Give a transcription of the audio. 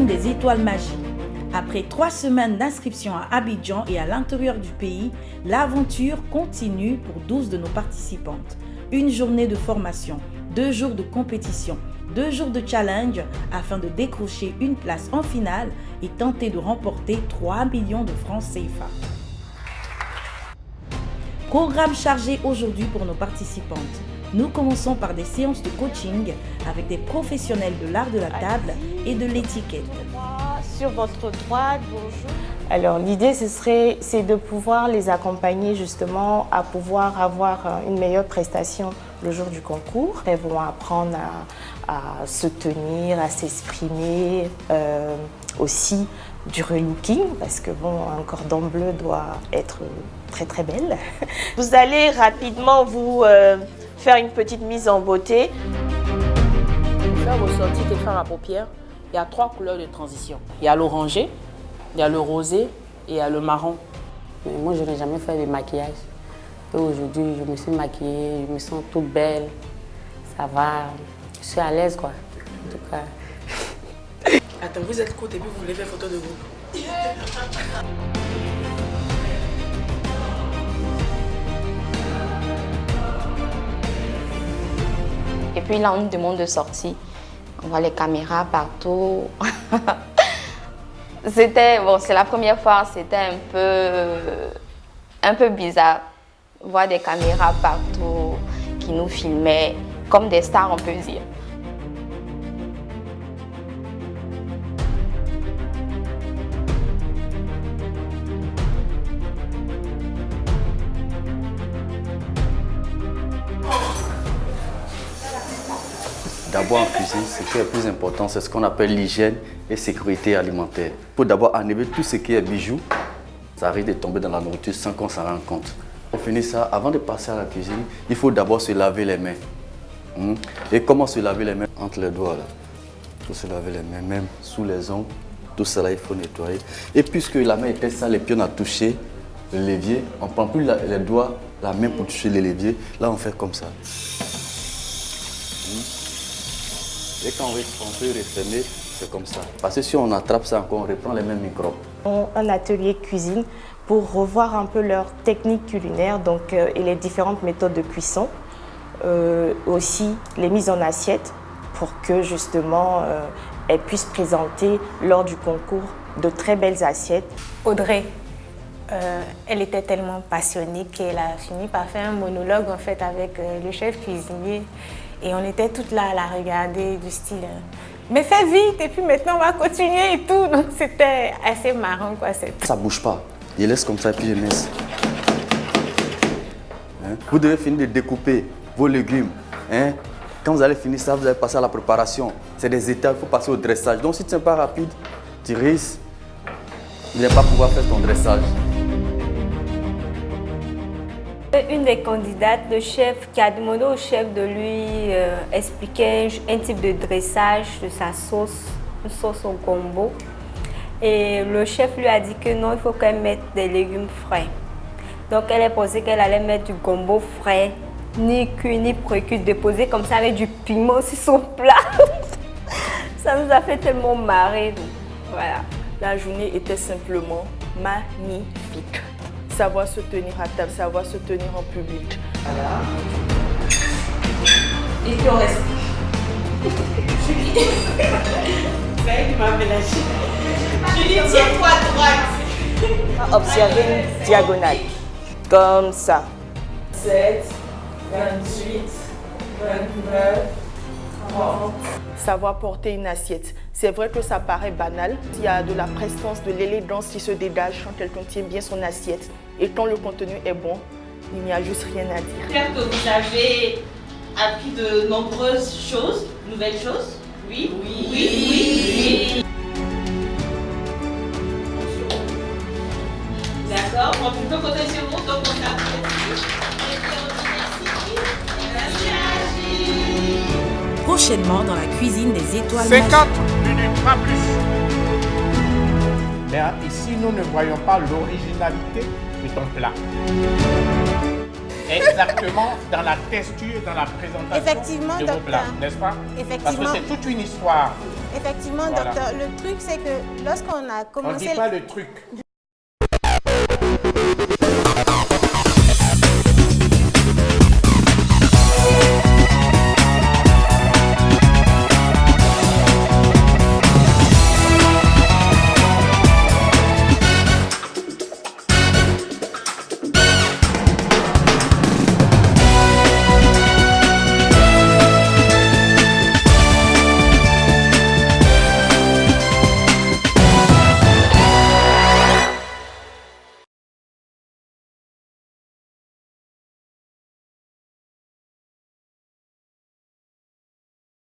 cuisine des étoiles magiques. Après 3 semaines d'inscription à Abidjan et à l'intérieur du pays, l'aventure continue pour 12 de nos participantes. Une journée de formation, 2 jours de compétition, 2 jours de challenge afin de décrocher une place en finale et tenter de remporter 3 millions de francs CFA. Programme chargé aujourd'hui pour nos participantes. Nous commençons par des séances de coaching avec des professionnels de l'art de la table et de l'étiquette. Sur votre droite, bonjour. Alors l'idée c'est de pouvoir les accompagner justement à pouvoir avoir une meilleure prestation le jour du concours. Elles vont apprendre à se tenir, à s'exprimer, aussi du relooking parce que bon, un cordon bleu doit être très très belle. Vous allez rapidement vous faire une petite mise en beauté. Pour faire vos sorties de fard à paupières, il y a 3 couleurs de transition. Il y a l'orangé, il y a le rosé et il y a le marron. Mais moi, je n'ai jamais fait de maquillage. Et aujourd'hui, je me suis maquillée, je me sens toute belle. Ça va, je suis à l'aise, quoi. En tout cas. Attends, vous êtes courte et puis vous voulez faire photo de groupe. Et puis là, on nous demande de sortir. On voit les caméras partout. C'est la première fois, c'était un peu bizarre. Voir des caméras partout qui nous filmaient, comme des stars, on peut dire. D'abord en cuisine, ce qui est le plus important, c'est ce qu'on appelle l'hygiène et sécurité alimentaire. Pour d'abord enlever tout ce qui est bijoux, ça arrive de tomber dans la nourriture sans qu'on s'en rende compte. Pour finir ça, avant de passer à la cuisine, il faut d'abord se laver les mains. Et comment se laver les mains? Entre les doigts là. Il faut se laver les mains, même sous les ongles. Tout cela, il faut nettoyer. Et puisque la main était sale et puis on a touché le levier, on ne prend plus les doigts, la main pour toucher le levier. Là, on fait comme ça. Et quand on peut refermer, c'est comme ça. Parce que si on attrape ça encore, on reprend les mêmes microbes. Un atelier cuisine pour revoir un peu leur technique culinaire et les différentes méthodes de cuisson. Aussi les mises en assiette pour que justement elles puissent présenter lors du concours de très belles assiettes. Audrey, elle était tellement passionnée qu'elle a fini par faire un monologue en fait avec le chef cuisinier. Et on était toutes là à la regarder du style mais fais vite et puis maintenant on va continuer et tout. Donc c'était assez marrant quoi. Ça bouge pas. Je laisse comme ça et puis je laisse. Vous devez finir de découper vos légumes. Quand vous allez finir ça, vous allez passer à la préparation. C'est des étapes, il faut passer au dressage. Donc si tu n'es pas rapide, tu risques de ne pas pouvoir faire ton dressage. Une des candidates, le chef, qui a demandé au chef de lui expliquer un type de dressage de sa sauce, une sauce au gombo. Et le chef lui a dit que non, il faut qu'elle mette des légumes frais. Donc elle a pensé qu'elle allait mettre du gombo frais, ni cuit, ni précuit, déposé comme ça avec du piment sur son plat. Ça nous a fait tellement marrer. Voilà. La journée était simplement magnifique. Savoir se tenir à table, savoir se tenir en public. Voilà. Et puis on reste. Julie. Tu m'avais lâché. Julie, tiens-toi à droite. Observez une diagonale. Comme ça. 7, 28, 29, 30. Savoir porter une assiette. C'est vrai que ça paraît banal. Il y a de la prestance, de l'élégance qui se dégage quand quelqu'un tient bien son assiette. Et quand le contenu est bon, il n'y a juste rien à dire. J'espère que vous avez appris de nombreuses choses, nouvelles choses. Oui, oui, oui, oui. D'accord, bon, tu peux compter sur vous, donc on apprécie. Prochainement dans la cuisine des étoiles 50 magiques. minutes, pas plus. Mais ici, nous ne voyons pas l'originalité de ton plat. Exactement dans la texture, dans la présentation Effectivement, de vos docteur. plats, n'est-ce pas? Effectivement. Parce que c'est toute une histoire Effectivement, Voilà. docteur, le truc, c'est que lorsqu'on a On ne commencé... dit pas le truc.